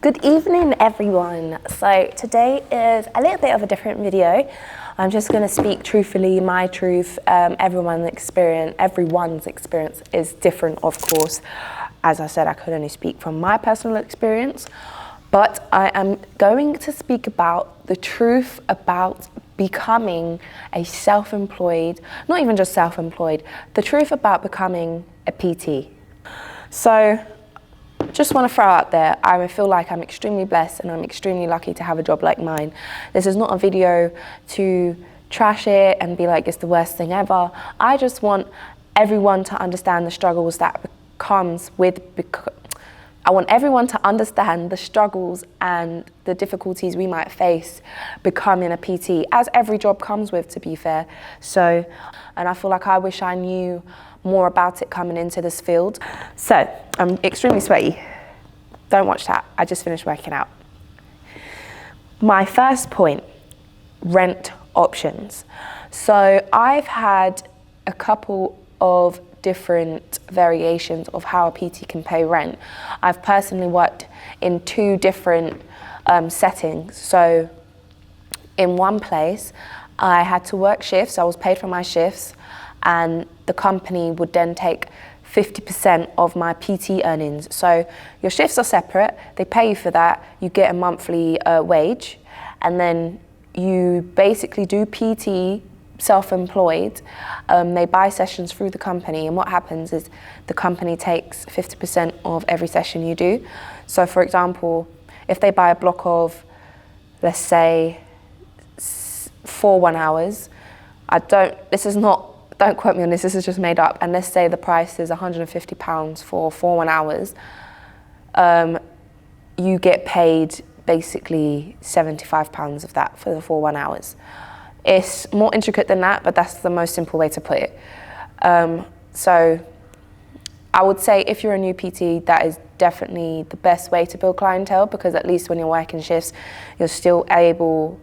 Good evening, everyone. So today is a little bit of a different video. I'm just going to speak truthfully, my truth. Everyone's experience is different, of course. As I said, I could only speak from my personal experience, but I am going to speak about the truth about becoming a self-employed, not even just self-employed, the truth about becoming a PT. So, just want to throw out there, I feel like I'm extremely blessed and I'm extremely lucky to have a job like mine. This is not a video to trash it and be like it's the worst thing ever. I just want everyone to understand the struggles that comes with, I want everyone to understand the struggles and the difficulties we might face becoming a PT, as every job comes with, to be fair. So, and I feel like I wish I knew more about it coming into this field. So, I'm extremely sweaty. Don't watch that, I just finished working out. My first point, rent options. So I've had a couple of different variations of how a PT can pay rent. I've personally worked in two different settings. So in one place, I had to work shifts, I was paid for my shifts, and the company would then take 50% of my PT earnings. So your shifts are separate, they pay you for that, you get a monthly wage, and then you basically do PT self-employed. They buy sessions through the company, and what happens is the company takes 50% of every session you do. So for example, if they buy a block of, let's say, 4 1 hours, don't quote me on this, this is just made up, and let's say the price is £150 for 4 1 hours, you get paid basically £75 of that for the 4 1 hours. It's more intricate than that, but that's the most simple way to put it. So I would say if you're a new PT, that is definitely the best way to build clientele, because at least when you're working shifts, you're still able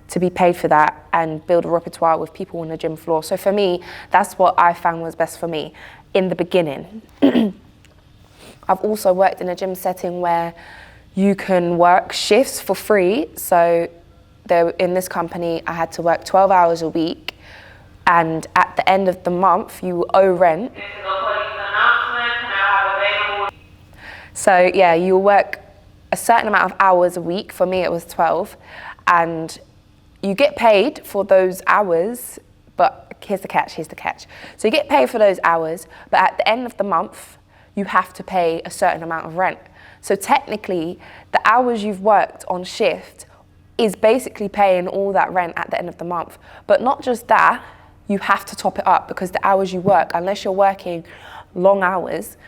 to be paid for that and build a repertoire with people on the gym floor. So for me, that's what I found was best for me in the beginning. I've also worked in a gym setting where you can work shifts for free. So in this company, I had to work 12 hours a week, and at the end of the month, you owe rent. So yeah, you work a certain amount of hours a week. For me, it was 12, and you get paid for those hours, but here's the catch. So you get paid for those hours, but at the end of the month, you have to pay a certain amount of rent. So technically, the hours you've worked on shift is basically paying all that rent at the end of the month. But not just that, you have to top it up, because the hours you work, unless you're working long hours,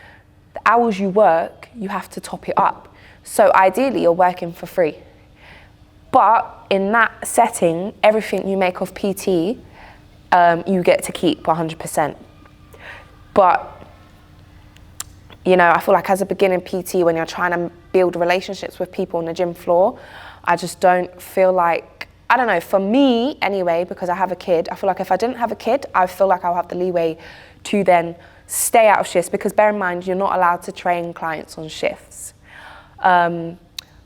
the hours you work, you have to top it up. So ideally, you're working for free. But in that setting, everything you make of PT, you get to keep 100%. But, you know, I feel like as a beginning PT, when you're trying to build relationships with people on the gym floor, I just don't feel like, I don't know, for me anyway, because I have a kid, I feel like if I didn't have a kid, I feel like I'll have the leeway to then stay out of shifts, because bear in mind, you're not allowed to train clients on shifts. I'm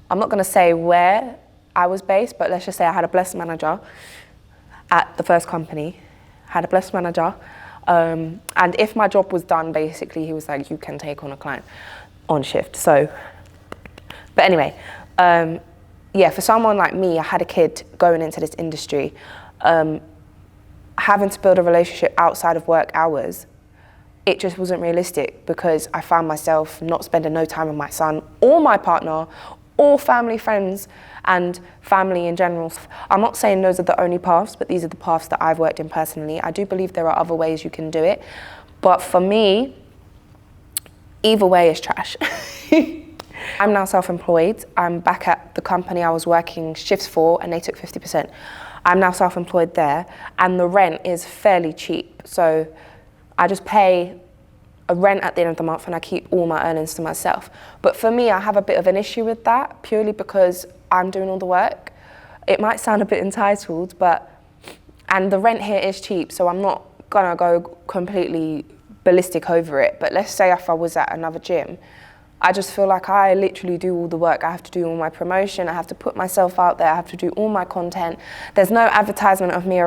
not gonna say where I was based, but let's just say I had a blessed manager at the first company, and if my job was done, basically, he was like, you can take on a client on shift. So, but anyway, yeah, for someone like me, I had a kid going into this industry, having to build a relationship outside of work hours, it just wasn't realistic, because I found myself not spending no time with my son or my partner or family, friends, and family in general. I'm not saying those are the only paths, but these are the paths that I've worked in personally. I do believe there are other ways you can do it, but for me, either way is trash. I'm now self-employed. I'm back at the company I was working shifts for, and they took 50%. I'm now self-employed there, and the rent is fairly cheap. So I just pay a rent at the end of the month, and I keep all my earnings to myself. But for me, I have a bit of an issue with that, purely because I'm doing all the work. It might sound a bit entitled, and the rent here is cheap, so I'm not gonna go completely ballistic over it. But let's say if I was at another gym, I just feel like I literally do all the work. I have to do all my promotion. I have to put myself out there. I have to do all my content. There's no advertisement of me.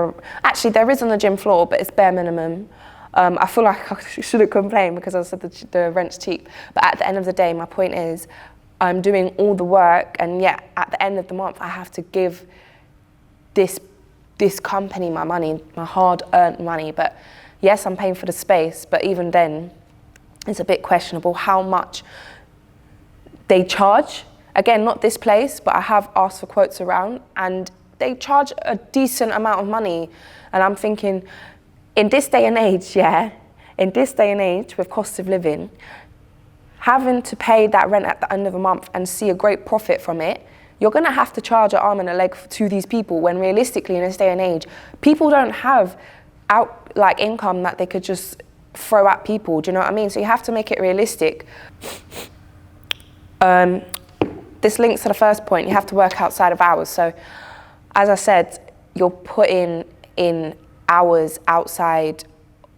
Actually, there is on the gym floor, but it's bare minimum. I feel like I shouldn't complain because I said the rent's cheap. But at the end of the day, my point is I'm doing all the work, and yet at the end of the month, I have to give this company my money, my hard-earned money. But yes, I'm paying for the space, but even then, it's a bit questionable how much they charge. Again, not this place, but I have asked for quotes around, and they charge a decent amount of money. And I'm thinking, in this day and age, with cost of living, having to pay that rent at the end of the month and see a great profit from it, you're gonna have to charge an arm and a leg to these people, when realistically in this day and age, people don't have income that they could just throw at people, do you know what I mean? So you have to make it realistic. This links to the first point, you have to work outside of hours. So as I said, you're putting in hours outside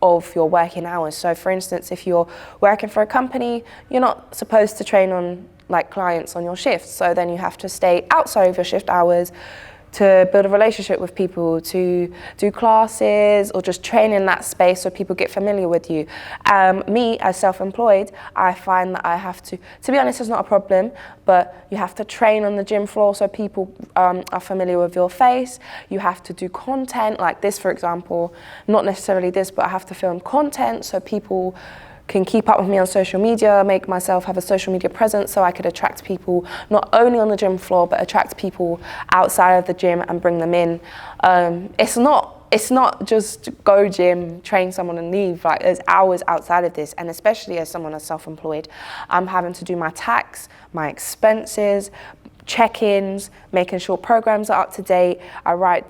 of your working hours. So for instance, if you're working for a company, you're not supposed to train on clients on your shifts. So then you have to stay outside of your shift hours to build a relationship with people, to do classes or just train in that space so people get familiar with you. Me, as self-employed, I find that I have to be honest, it's not a problem, but you have to train on the gym floor so people are familiar with your face. You have to do content like this, for example, not necessarily this, but I have to film content so people can keep up with me on social media, make myself have a social media presence so I could attract people not only on the gym floor, but attract people outside of the gym and bring them in. It's not just go gym, train someone and leave. There's hours outside of this, and especially as someone that's self-employed, I'm having to do my tax, my expenses, check-ins, making sure programs are up to date. I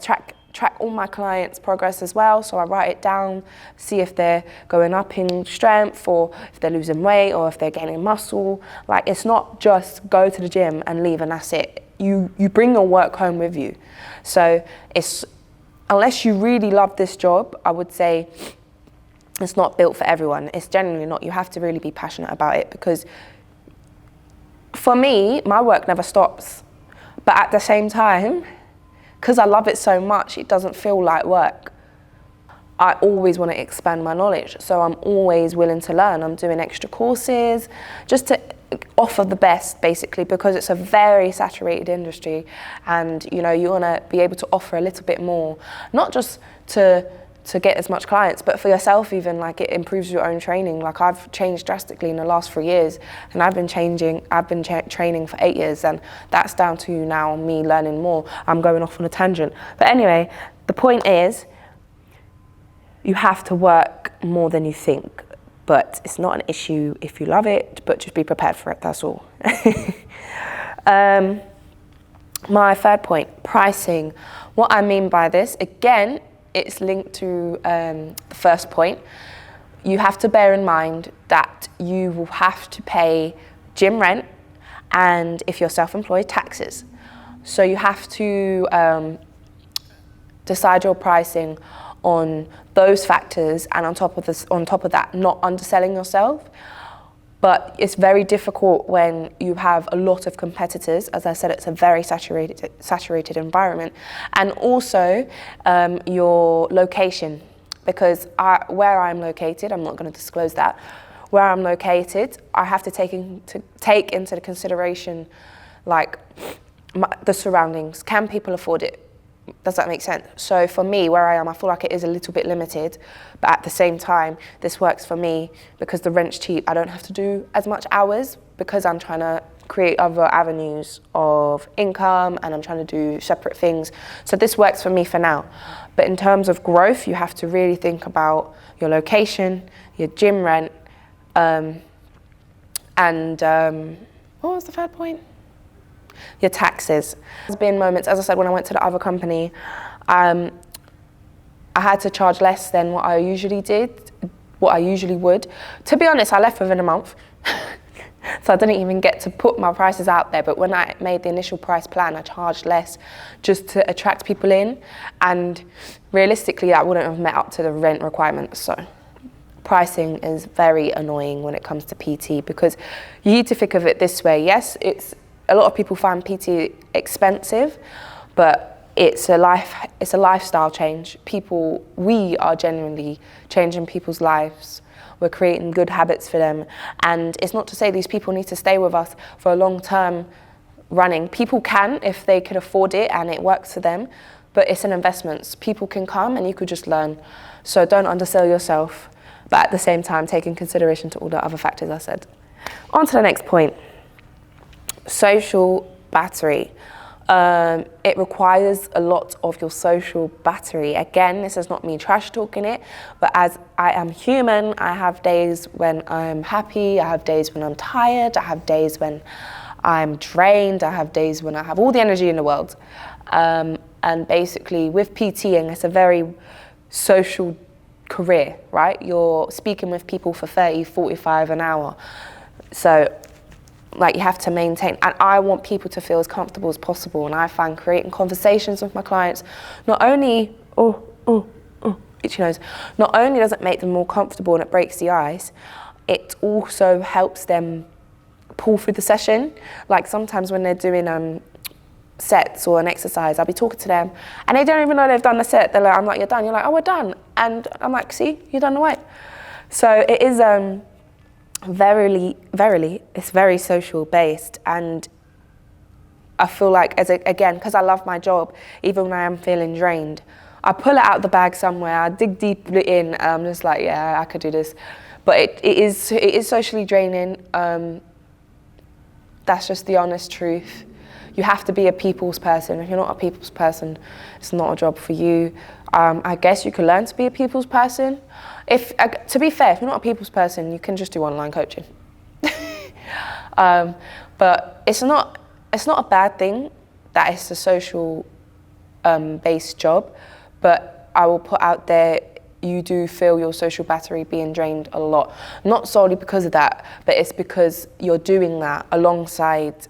track all my clients' progress as well, so I write it down, see if they're going up in strength or if they're losing weight or if they're gaining muscle. It's not just go to the gym and leave and that's it. You bring your work home with you. So unless you really love this job, I would say it's not built for everyone. It's generally not. You have to really be passionate about it, because for me, my work never stops. But at the same time, because I love it so much, it doesn't feel like work. I always want to expand my knowledge, so I'm always willing to learn. I'm doing extra courses just to offer the best, basically, because it's a very saturated industry, and you want to be able to offer a little bit more, not just to get as much clients, but for yourself even, it improves your own training. I've changed drastically in the last 3 years, and I've been training for 8 years, and that's down to now me learning more. I'm going off on a tangent. But anyway, the point is, you have to work more than you think, but it's not an issue if you love it, but just be prepared for it, that's all. My third point, pricing. What I mean by this, again, it's linked to the first point. You have to bear in mind that you will have to pay gym rent and, if you're self-employed, taxes. So you have to decide your pricing on those factors, and on top of that, not underselling yourself. But it's very difficult when you have a lot of competitors. As I said, it's a very saturated environment. And also your location, because where I'm located, I'm not going to disclose that, where I'm located, I have to take into consideration the surroundings. Can people afford it? Does that make sense? So for me, where I am, I feel like it is a little bit limited, but at the same time, this works for me because the rent's cheap. I don't have to do as much hours because I'm trying to create other avenues of income and I'm trying to do separate things. So this works for me for now. But in terms of growth, you have to really think about your location, your gym rent, and what was the third point? Your taxes. There's been moments, as I said, when I went to the other company, I had to charge less than what I usually would. To be honest, I left within a month. So I didn't even get to put my prices out there. But when I made the initial price plan, I charged less just to attract people in. And realistically, that wouldn't have met up to the rent requirements. So pricing is very annoying when it comes to PT, because you need to think of it this way. Yes, a lot of people find PT expensive, but it's a lifestyle change. We are genuinely changing people's lives. We're creating good habits for them. And it's not to say these people need to stay with us for a long term running. People can if they can afford it and it works for them, but it's an investment. People can come and you could just learn. So don't undersell yourself, but at the same time, take in consideration to all the other factors I said. On to the next point. Social battery. It requires a lot of your social battery. Again, this is not me trash talking it, but as I am human, I have days when I'm happy, I have days when I'm tired, I have days when I'm drained, I have days when I have all the energy in the world. And basically with PTing, it's a very social career, right? You're speaking with people for 30, 45 an hour. So like you have to maintain, and I want people to feel as comfortable as possible. And I find creating conversations with my clients, not only, itchy nose, not only does it make them more comfortable and it breaks the ice, it also helps them pull through the session. Like sometimes when they're doing sets or an exercise, I'll be talking to them and they don't even know they've done the set. They're like, I'm like, you're done. You're like, oh, we're done. And I'm like, see, you've done the weight. So it is verily, it's very social based. And I feel like, again, because I love my job, even when I am feeling drained, I pull it out the bag somewhere, I dig deeply in, and I'm just like, yeah, I could do this. But it is socially draining. That's just the honest truth. You have to be a people's person. If you're not a people's person, it's not a job for you. I guess you can learn to be a people's person. To be fair, if you're not a people's person, you can just do online coaching. But it's not a bad thing that it's a social based job, but I will put out there, you do feel your social battery being drained a lot. Not solely because of that, but it's because you're doing that alongside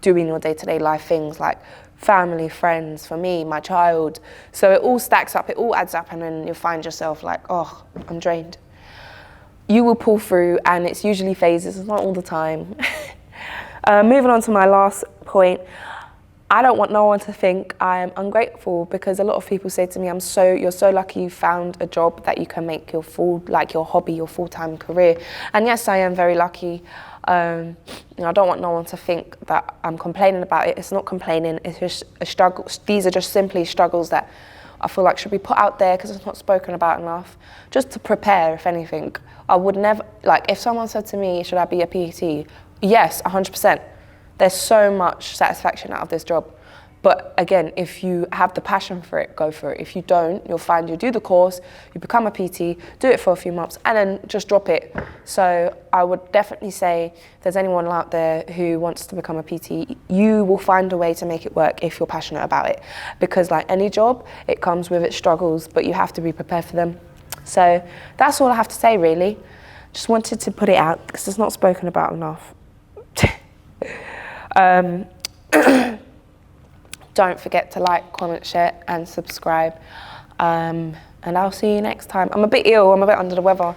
doing your day-to-day life things like family, friends, for me, my child. So it all stacks up, it all adds up, and then you'll find yourself like, oh, I'm drained. You will pull through, and it's usually phases, it's not all the time. Moving on to my last point, I don't want no one to think I am ungrateful, because a lot of people say to me, you're so lucky you found a job that you can make your hobby, your full-time career. And yes, I am very lucky. I don't want no one to think that I'm complaining about it. It's not complaining, it's just a struggle. These are just simply struggles that I feel like should be put out there because it's not spoken about enough. Just to prepare, if anything. I would never, like if someone said to me, should I be a PT? Yes, 100%. There's so much satisfaction out of this job. But again, if you have the passion for it, go for it. If you don't, you'll find you do the course, you become a PT, do it for a few months, and then just drop it. So I would definitely say, if there's anyone out there who wants to become a PT, you will find a way to make it work if you're passionate about it. Because like any job, it comes with its struggles, but you have to be prepared for them. So that's all I have to say, really. Just wanted to put it out because it's not spoken about enough. Don't forget to like, comment, share and subscribe. And I'll see you next time. I'm a bit ill, I'm a bit under the weather.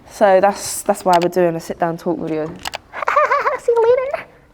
So that's why we're doing a sit down talk video.